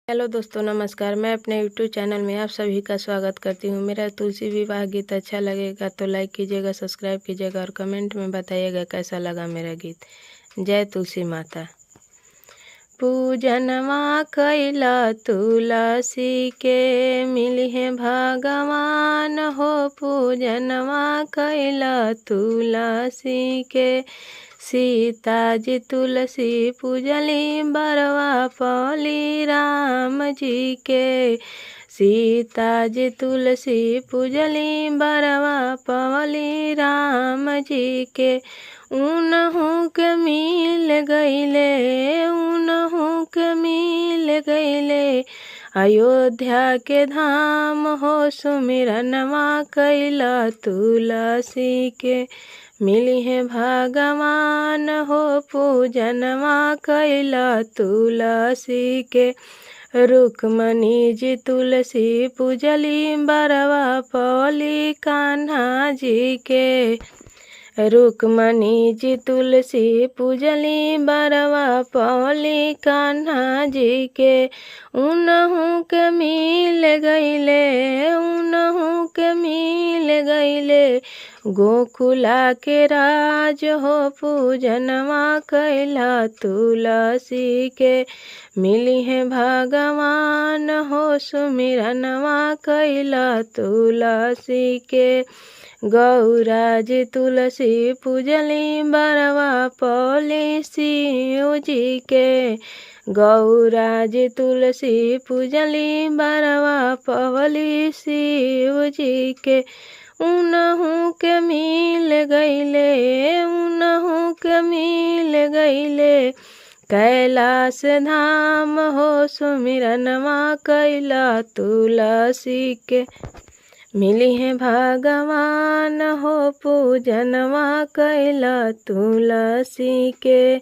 Hello दोस्तों, नमस्कार। मैं अपने यूट्यूब चैनल में आप सभी का स्वागत करती हूँ। मेरा तुलसी विवाह गीत अच्छा लगेगा तो लाइक कीजिएगा, सब्सक्राइब कीजिएगा और कमेंट में बताइएगा कैसा लगा मेरा गीत। जय तुलसी माता। पूजनमा कैला तुलसी के मिली है भगवान हो। पूजनमा कैला तुलसी के सीता जी तुलसी पूजली बरवा पौली राम जी के। सीता जी तुलसी पूजली बरवा पौली राम जी के। उनहु के मिल गईले, उनहु के मिल गईले अयोध्या के धाम हो। सुमिरनमा कैला तुलसी के मिली है भगवान हो। पूजनमा कैला तुलसी के रुक्मणी जी तुलसी पूजली बरवा पौली कान्हा जी के। रुक्मणी जी तुलसी पूजली बरवा पौली कान्हा जी के। उनहु के मिल गईले, उनहु के मिल गईले गोकुला के राज हो। पूजनमा कैला तुलसी के मिली है भगवान हो। सुमिरनमा कैला तुलसी के गौरा जी तुलसी पूजली बरवा पौली शिव जी के। गौरा जी तुलसी पूजली बरवा पौली शिव जी के। उनहु के मिल गईले, उनहु के मिल गईले कैलाश धाम हो। सुमिरनमा कैला तुलसी के मिली है भगवान हो। पूजनमा कैला तुलसी के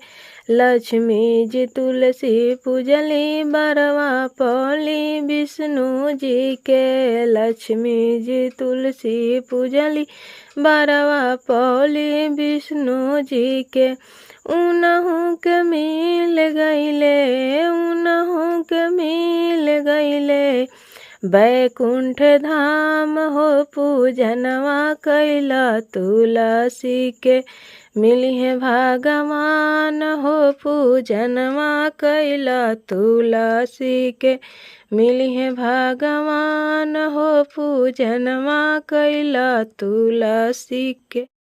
लक्ष्मी जी तुलसी पूजली बरवा पौली विष्णु जी के। लक्ष्मी जी तुलसी पूजली बरवा पौली विष्णु जी के। उनहु के मिल गईले, उनहु के मिल गईले बैकुंठ धाम हो। पूजनमा कैला तुलसी के मिली है भगवान हो। पूजनमा कैला तुलसी के मिली है भगवान हो। पूजनमा कैला तुलसी के।